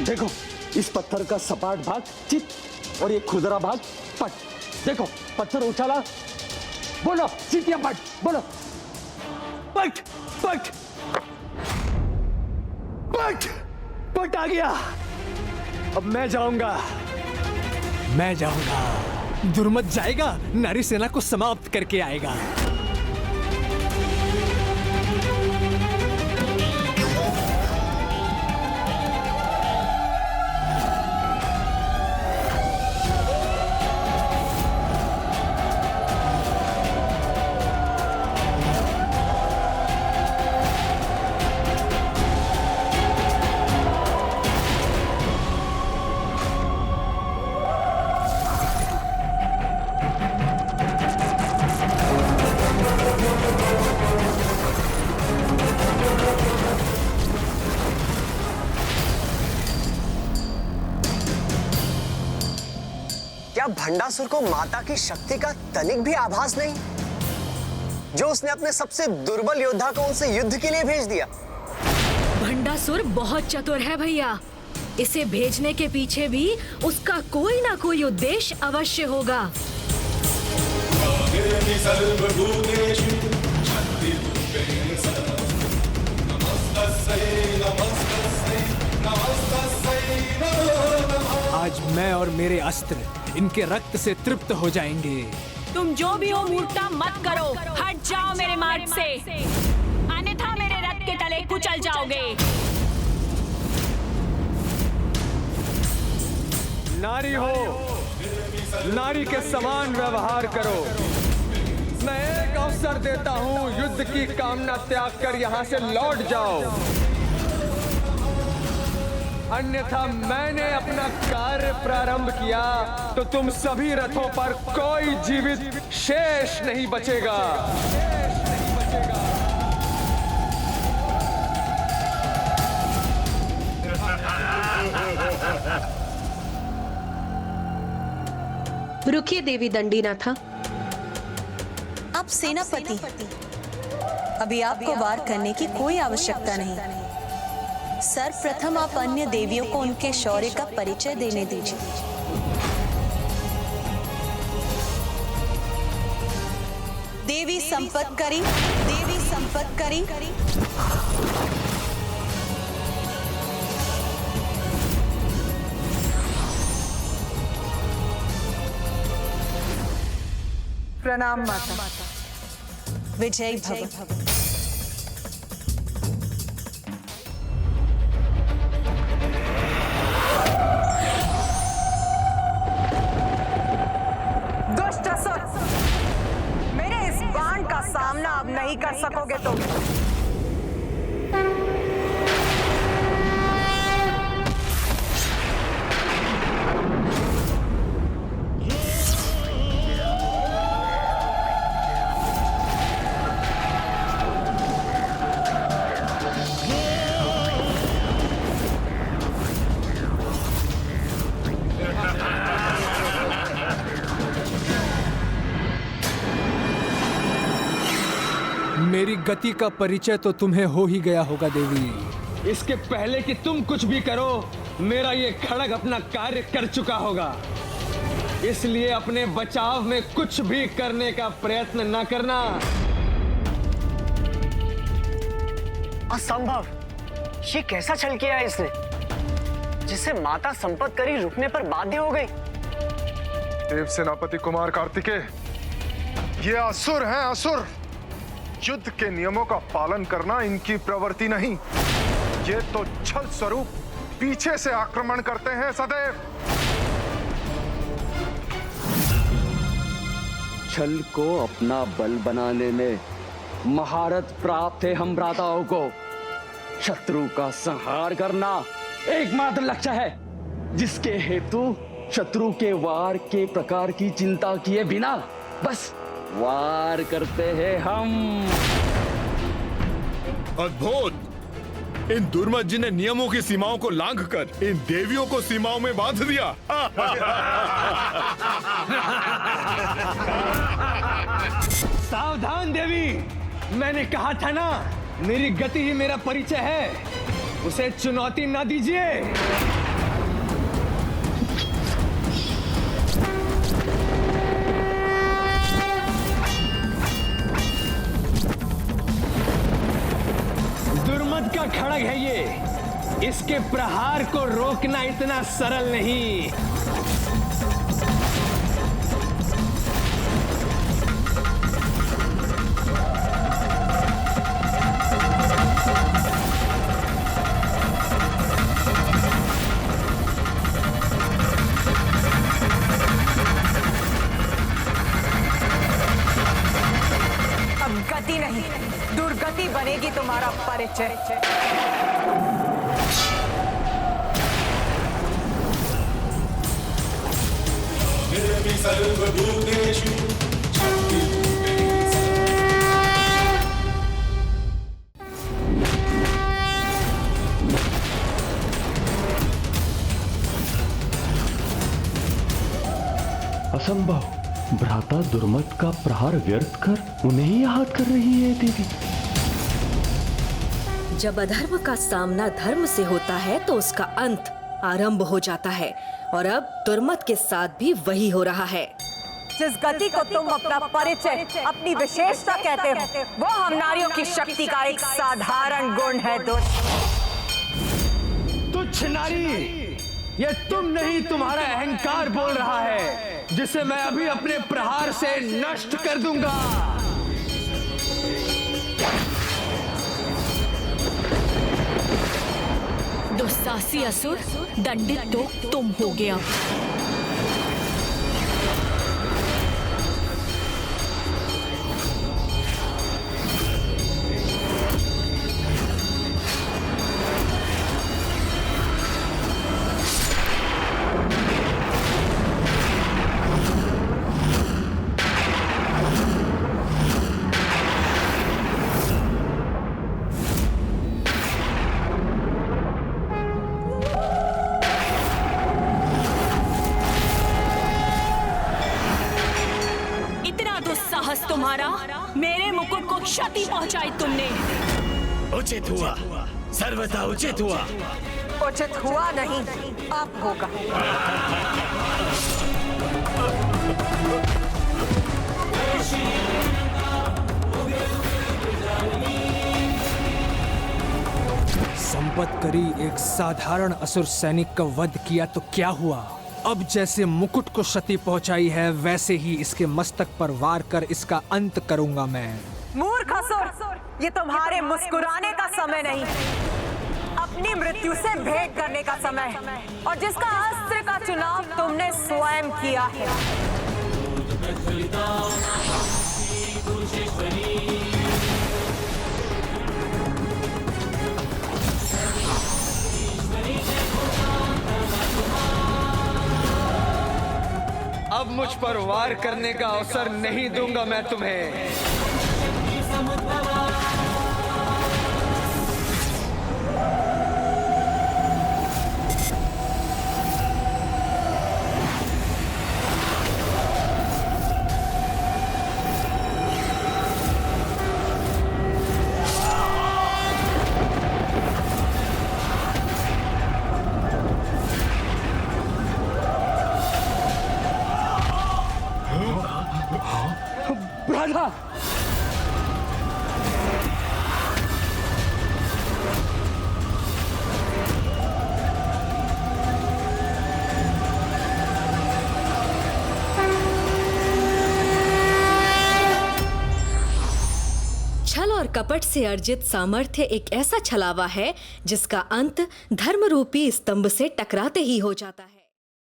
देखो, इस पत्थर का सपाट भाग चित और ये खुरदरा भाग पट। देखो, पत्थर उछाला, बोलो चित या पट, बोलो। पट पट पट पट आ गया। अब मैं जाऊंगा। दुर्मत जाएगा, नारी सेना को समाप्त करके आएगा। क्या भंडासुर को माता की शक्ति का तनिक भी आभास नहीं, जो उसने अपने सबसे दुर्बल योद्धा को उनसे युद्ध के लिए भेज दिया? भंडासुर बहुत चतुर है भैया। इसे भेजने के पीछे भी उसका कोई ना कोई उद्देश्य अवश्य होगा। आज मैं और मेरे अस्त्र इनके रक्त से तृप्त हो जाएंगे। तुम जो भी हो मूर्खता मत करो, हट जाओ मेरे मार्ग से, अन्यथा मेरे रथ के तले कुचल जाओगे। नारी हो, नारी के समान व्यवहार करो। मैं एक अवसर देता हूं, युद्ध की कामना त्याग कर यहां से लौट जाओ, अन्यथा मैंने अपना कार्य प्रारंभ किया तो तुम सभी रथों पर कोई जीवित शेष नहीं बचेगा। रुकिए देवी दंडीनाथा। आप सेनापति, अभी आपको वार करने की कोई आवश्यकता नहीं। सर्वप्रथम आप अन्य देवियों को उनके शौर्य का परिचय देने दीजिए। देवी संपत्करी, देवी संपत्करी। प्रणाम माता। विजय भव। सामना अब नहीं कर सकोगे तुम। मेरी गति का परिचय तो तुम्हें हो ही गया होगा देवी। इसके पहले कि तुम कुछ भी करो, मेरा ये खड्ग अपना कार्य कर चुका होगा। इसलिए अपने बचाव में कुछ भी करने का प्रयत्न न करना। असंभव! ये कैसा छल किया है इसने, जिससे माता संपत्करी रुकने पर बाध्य हो गई? देव सेनापति कुमार कार्तिकेय, ये असुर हैं, असुर। युद्ध के नियमों का पालन करना इनकी प्रवृत्ति नहीं। ये तो छल स्वरूप पीछे से आक्रमण करते हैं सदैव। छल को अपना बल बनाने में महारत प्राप्त है हम भ्राताओं को। शत्रु का संहार करना एकमात्र लक्ष्य है, जिसके हेतु शत्रु के वार के प्रकार की चिंता किए बिना बस वार करते हैं हम। अद्भुत! इन दुर्मत जी ने नियमों की सीमाओं को लांघकर इन देवियों को सीमाओं में बांध दिया। सावधान देवी, मैंने कहा था ना, मेरी गति ही मेरा परिचय है। उसे चुनौती ना दीजिए। का खड़ग है ये, इसके प्रहार को रोकना इतना सरल नहीं। अब गति नहीं, दुर्गति बनेगी तुम्हारा परिचय। असंभव, भ्राता दुर्मत का प्रहार व्यर्थ कर उन्हें ही आहत कर रही है देवी। जब अधर्म का सामना धर्म से होता है तो उसका अंत आरंभ हो जाता है, और अब दुर्मत के साथ भी वही हो रहा है। जिस गति को तुम अपना परिचय, अपनी विशेषता कहते हो, वो हम नारियों की शक्ति का एक साधारण गुण है। तुच्छ नारी, ये तुम नहीं, तुम्हारा अहंकार बोल रहा है, जिसे मैं अभी अपने प्रहार से नष्ट कर दूंगा। दुस्साहसी असुर, दंडित तो तुम हो गया। तुम्हारा, मेरे मुकुट को क्षति पहुंचाई तुमने। उचित हुआ, सर्वथा उचित हुआ। उचित हुआ नहीं, अब होगा। संपत करी एक साधारण असुर सैनिक का वध किया तो क्या हुआ? अब जैसे मुकुट को क्षति पहुंचाई है, वैसे ही इसके मस्तक पर वार कर इसका अंत करूंगा मैं। मूर्ख असुर, ये तुम्हारे मुस्कुराने का समय नहीं, अपनी मृत्यु से भेंट करने का समय, और जिसका अस्त्र का चुनाव तुमने स्वयं किया है। अब मुझ पर वार करने का अवसर नहीं दूंगा मैं तुम्हें। राधा, छल और कपट से अर्जित सामर्थ्य एक ऐसा छलावा है जिसका अंत धर्म रूपी स्तंभ से टकराते ही हो जाता है।